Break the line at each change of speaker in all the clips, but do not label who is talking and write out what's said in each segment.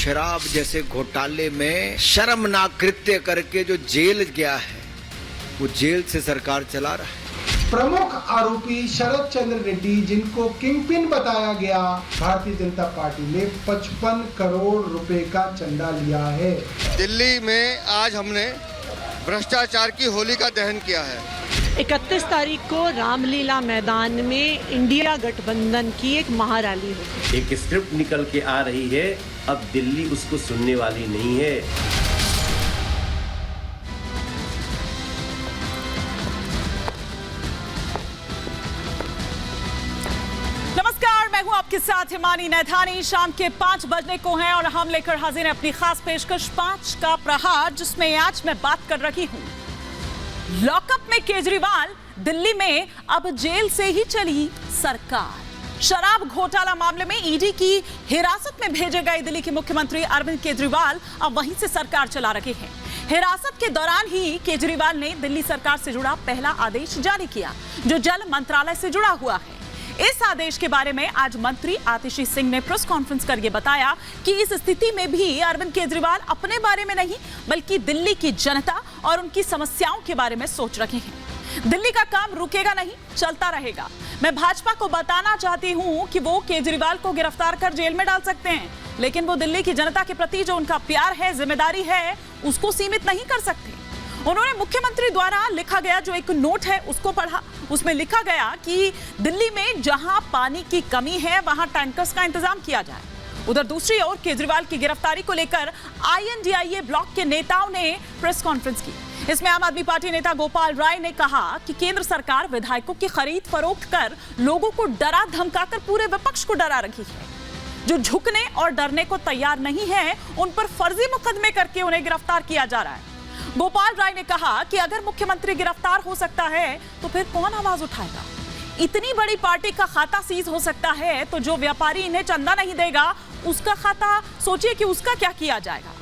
शराब जैसे घोटाले में शर्मनाक कृत्य करके जो जेल गया है, वो जेल से सरकार चला रहा है।
प्रमुख आरोपी शरद चंद्र रेड्डी, जिनको किंगपिन बताया गया, भारतीय जनता पार्टी ने 55 करोड़ रुपए का चंदा लिया है।
दिल्ली में आज हमने भ्रष्टाचार की होली का दहन किया है।
31 तारीख को रामलीला मैदान में इंडिया गठबंधन की एक महारैली होगी।
एक स्क्रिप्ट निकल के आ रही है, अब दिल्ली उसको सुनने वाली नहीं है।
नमस्कार, मैं हूं आपके साथ हिमानी नैथानी। शाम के 5 बजने को हैं और हम लेकर हाजिर हैं अपनी खास पेशकश 5 का प्रहार, जिसमें आज मैं बात कर रही हूं लॉकअप में केजरीवाल, दिल्ली में अब जेल से ही चली सरकार। शराब घोटाला मामले में ईडी की हिरासत में भेजे गए दिल्ली के मुख्यमंत्री अरविंद केजरीवाल अब वहीं से सरकार चला रहे हैं। हिरासत के दौरान ही केजरीवाल ने दिल्ली सरकार से जुड़ा पहला आदेश जारी किया, जो जल मंत्रालय से जुड़ा हुआ है। इस आदेश के बारे में आज मंत्री आतिशी सिंह ने प्रेस कॉन्फ्रेंस करके बताया कि इस स्थिति में भी अरविंद केजरीवाल अपने बारे में नहीं, बल्कि दिल्ली की जनता और उनकी समस्याओं के बारे में सोच रहे हैं। दिल्ली का काम रुकेगा नहीं, चलता रहेगा। मैं भाजपा को बताना चाहती हूं कि वो केजरीवाल को गिरफ्तार कर जेल में डाल सकते हैं, लेकिन वो दिल्ली की जनता के प्रति जो उनका प्यार है, जिम्मेदारी है, उसको सीमित नहीं कर सकते। उन्होंने मुख्यमंत्री द्वारा लिखा गया जो एक नोट है उसको पढ़ा। उसमें लिखा गया कि दिल्ली में जहां पानी की कमी है, वहां टैंकर्स का इंतजाम किया जाए। उधर दूसरी ओर केजरीवाल की गिरफ्तारी को लेकर INDIA ब्लॉक के नेताओं ने प्रेस कॉन्फ्रेंस की। इसमें आम आदमी पार्टी नेता गोपाल राय ने कहा कि केंद्र सरकार विधायकों की खरीद फरोख्त कर लोगों को डरा धमकाकर पूरे विपक्ष को डरा रही है। जो झुकने और डरने को तैयार नहीं है, उन पर फर्जी मुकदमे करके उन्हें गिरफ्तार किया जा रहा है। गोपाल राय ने कहा कि अगर मुख्यमंत्री गिरफ्तार हो सकता है तो फिर कौन आवाज उठाएगा? इतनी बड़ी पार्टी का खाता सीज हो सकता है, तो जो व्यापारी इन्हें चंदा नहीं देगा, उसका खाता सोचिए कि उसका क्या किया जाएगा।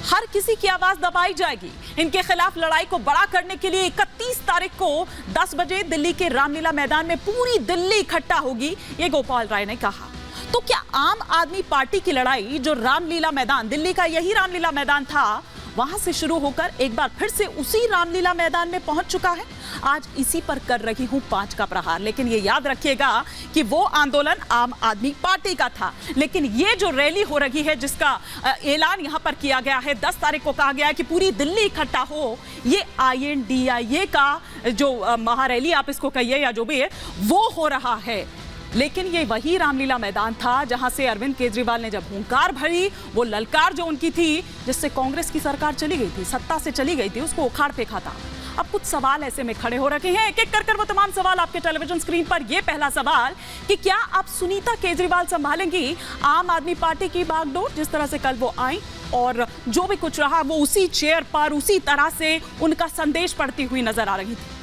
हर किसी की आवाज दबाई जाएगी। इनके खिलाफ लड़ाई को बड़ा करने के लिए 31 तारीख को 10 बजे दिल्ली के रामलीला मैदान में पूरी दिल्ली इकट्ठा होगी, ये गोपाल राय ने कहा। तो क्या आम आदमी पार्टी की लड़ाई, जो रामलीला मैदान, दिल्ली का यही रामलीला मैदान था, वहां से शुरू होकर एक बार फिर से उसी रामलीला मैदान में पहुंच चुका है? आज इसी पर कर रही हूं 5 का प्रहार। लेकिन ये याद रखिएगा कि वो आंदोलन आम आदमी पार्टी का था, लेकिन ये जो रैली हो रही है, जिसका ऐलान यहां पर किया गया है, 10 तारीख को कहा गया है कि पूरी दिल्ली इकट्ठा हो, ये INDIA का जो महारैली आप इसको कहिए या जो भी है, वो हो रहा है। लेकिन ये वही रामलीला मैदान था जहां से अरविंद केजरीवाल ने जब हुंकार भरी, वो ललकार जो उनकी थी, जिससे कांग्रेस की सरकार चली गई थी, सत्ता से चली गई थी, उसको उखाड़ फेंका था। अब कुछ सवाल ऐसे में खड़े हो रखे हैं, एक एक कर वो तमाम सवाल आपके टेलीविजन स्क्रीन पर। ये पहला सवाल कि क्या अब सुनीता केजरीवाल संभालेंगी आम आदमी पार्टी की बागडोर? जिस तरह से कल वो आई और जो भी कुछ रहा, वो उसी चेयर पर उसी तरह से उनका संदेश पढ़ती हुई नजर आ रही थी।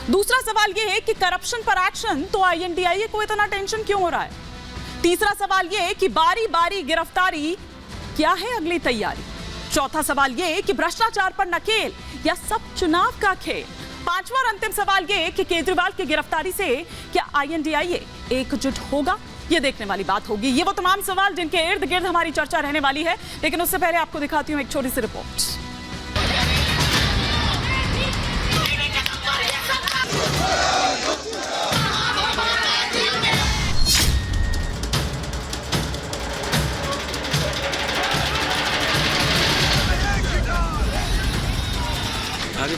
दूसरा सवाल यह है कि करप्शन पर एक्शन, तो INDIA को इतना टेंशन क्यों हो रहा है? तीसरा सवाल यह है कि बारी बारी गिरफ्तारी, क्या है अगली तैयारी? चौथा सवाल यह है कि भ्रष्टाचार पर नकेल या सब चुनाव का खेल? पांचवा और अंतिम सवाल यह है कि केजरीवाल की गिरफ्तारी से क्या INDIA एकजुट होगा? ये देखने वाली बात होगी। ये वो तमाम सवाल जिनके इर्द गिर्द हमारी चर्चा रहने वाली है, लेकिन उससे पहले आपको दिखाती हूं एक छोटी सी रिपोर्ट।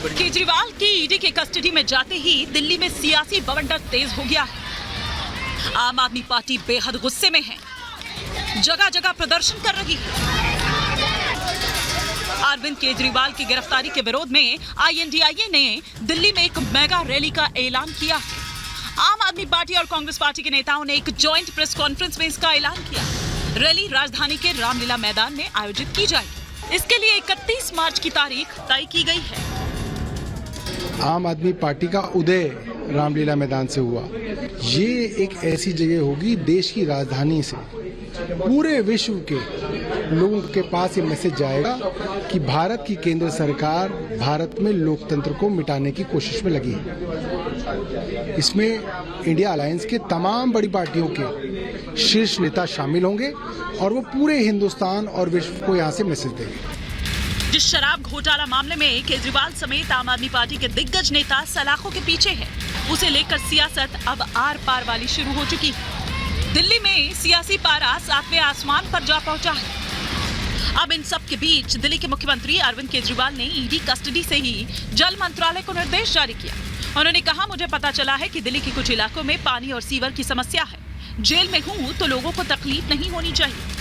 केजरीवाल की ईडी के कस्टडी में जाते ही दिल्ली में सियासी बवंडर तेज हो गया है। आम आदमी पार्टी बेहद गुस्से में है, जगह जगह प्रदर्शन कर रही है। अरविंद केजरीवाल की गिरफ्तारी के विरोध में INDIA ने दिल्ली में एक मेगा रैली का ऐलान किया है। आम आदमी पार्टी और कांग्रेस पार्टी के नेताओं ने एक जॉइंट प्रेस कॉन्फ्रेंस में इसका ऐलान किया। रैली राजधानी के रामलीला मैदान में आयोजित की जाएगी। इसके लिए 31 मार्च की तारीख तय की गई है।
आम आदमी पार्टी का उदय रामलीला मैदान से हुआ। ये एक ऐसी जगह होगी, देश की राजधानी से पूरे विश्व के लोगों के पास ये मैसेज जाएगा कि भारत की केंद्र सरकार भारत में लोकतंत्र को मिटाने की कोशिश में लगी है। इसमें इंडिया अलायंस के तमाम बड़ी पार्टियों के शीर्ष नेता शामिल होंगे और वो पूरे हिंदुस्तान और विश्व को यहाँ से मैसेज देंगे।
जिस शराब घोटाला मामले में केजरीवाल समेत आम आदमी पार्टी के दिग्गज नेता सलाखों के पीछे है, उसे लेकर सियासत अब आर पार वाली शुरू हो चुकी है। दिल्ली में सियासी पारा 7वें आसमान पर जा पहुंचा है। अब इन सब के बीच दिल्ली के मुख्यमंत्री अरविंद केजरीवाल ने ईडी कस्टडी से ही जल मंत्रालय को निर्देश जारी किया। उन्होंने कहा, मुझे पता चला है कि दिल्ली के कुछ इलाकों में पानी और सीवर की समस्या है। जेल में हूं तो लोगों को तकलीफ नहीं होनी चाहिए।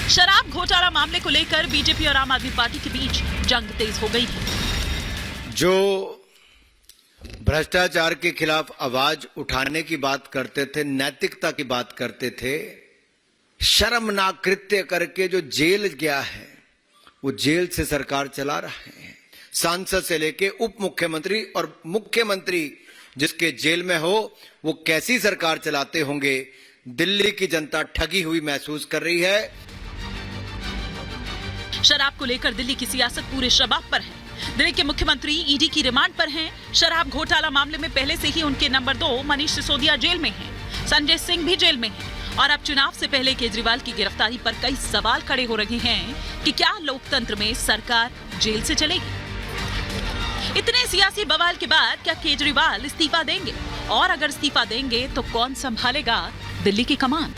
शराब घोटाला मामले को लेकर बीजेपी और आम आदमी पार्टी के बीच जंग तेज हो गई है।
जो भ्रष्टाचार के खिलाफ आवाज उठाने की बात करते थे, नैतिकता की बात करते थे, शर्मनाक कृत्य करके जो जेल गया है वो जेल से सरकार चला रहे हैं। सांसद से लेके उप मुख्यमंत्री और मुख्यमंत्री जिसके जेल में हो वो कैसी सरकार चलाते होंगे, दिल्ली की जनता ठगी हुई महसूस कर रही है।
शराब को लेकर दिल्ली की सियासत पूरे शबाब पर है। दिल्ली के मुख्यमंत्री ईडी की रिमांड पर हैं। शराब घोटाला मामले में पहले से ही उनके नंबर 2 मनीष सिसोदिया जेल में हैं। संजय सिंह भी जेल में हैं। और अब चुनाव से पहले केजरीवाल की गिरफ्तारी पर कई सवाल खड़े हो रहे हैं कि क्या लोकतंत्र में सरकार जेल से चलेगी। इतने सियासी बवाल के बाद क्या केजरीवाल इस्तीफा देंगे, और अगर इस्तीफा देंगे तो कौन संभालेगा दिल्ली की कमान।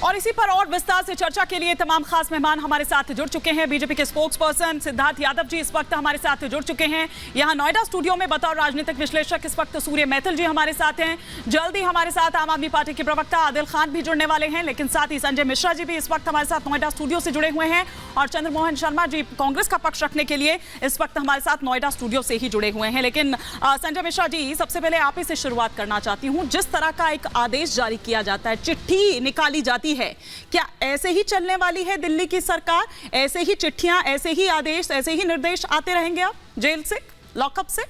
और इसी पर और विस्तार से चर्चा के लिए तमाम खास मेहमान हमारे साथ जुड़ चुके हैं। बीजेपी के स्पोक्स पर्सन सिद्धार्थ यादव जी इस वक्त हमारे साथ जुड़ चुके हैं। यहाँ नोएडा स्टूडियो में बतौर राजनीतिक विश्लेषक इस वक्त सूर्य मैथिल जी हमारे साथ हैं। जल्दी हमारे साथ आम आदमी पार्टी के प्रवक्ता आदिल खान भी जुड़ने वाले हैं, लेकिन साथ ही संजय मिश्रा जी भी इस वक्त हमारे साथ नोएडा स्टूडियो से जुड़े हुए हैं। और चंद्रमोहन शर्मा जी कांग्रेस का पक्ष रखने के लिए इस वक्त हमारे साथ नोएडा स्टूडियो से ही जुड़े हुए हैं। लेकिन संजय मिश्रा जी, सबसे पहले आप ही से शुरुआत करना चाहती हूँ। जिस तरह का एक आदेश जारी किया जाता है, चिट्ठी निकाली जाती है, क्या ऐसे ही चलने वाली है दिल्ली की सरकार? ऐसे ही चिट्ठियां, ऐसे ही आदेश, ऐसे ही निर्देश आते रहेंगे अब जेल से, लॉकअप से?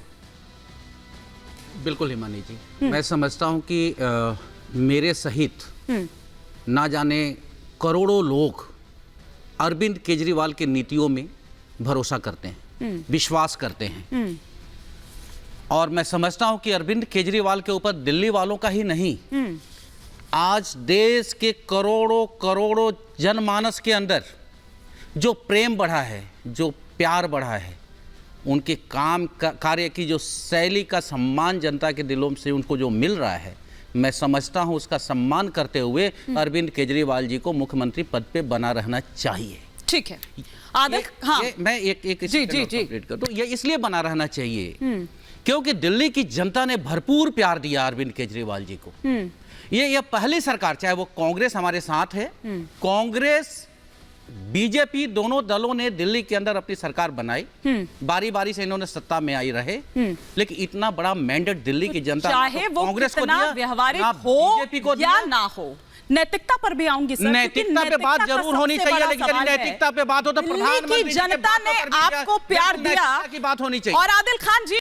बिल्कुल हिमानी जी, मैं समझता हूं कि मेरे सहित ना जाने करोड़ों लोग अरविंद केजरीवाल की नीतियों में भरोसा करते हैं, विश्वास करते हैं। और मैं समझता हूं कि अरविंद केजरीवाल के ऊपर दिल्ली वालों का ही नहीं, आज देश के करोड़ों करोड़ों जनमानस के अंदर जो प्रेम बढ़ा है, जो प्यार बढ़ा है, उनके काम कार्य की जो शैली का सम्मान जनता के दिलों से उनको जो मिल रहा है, मैं समझता हूं उसका सम्मान करते हुए अरविंद केजरीवाल जी को मुख्यमंत्री पद पे बना रहना चाहिए।
ठीक है आदिल, हाँ
मैं एक
जी
कंप्लीट कर दूं। ये इसलिए बना रहना चाहिए क्योंकि दिल्ली की जनता ने भरपूर प्यार दिया अरविंद केजरीवाल जी को। ये पहली सरकार, चाहे वो कांग्रेस हमारे साथ है, कांग्रेस बीजेपी दोनों दलों ने दिल्ली के अंदर अपनी सरकार बनाई, बारी बारी से इन्होंने सत्ता में आई रहे, लेकिन इतना बड़ा मैंडेट दिल्ली की जनता
चाहे वो
कांग्रेस को
कितना व्यवहारिक हो
बीजेपी को
या ना हो, नैतिकता पर भी आऊंगी सर।
नैतिकता पे बात जरूर होनी चाहिए, लेकिन यदि नैतिकता पे बात हो तो प्रधानमंत्री
की जनता ने आपको प्यार दिया
की बात होनी चाहिए।
और आदिल खान जी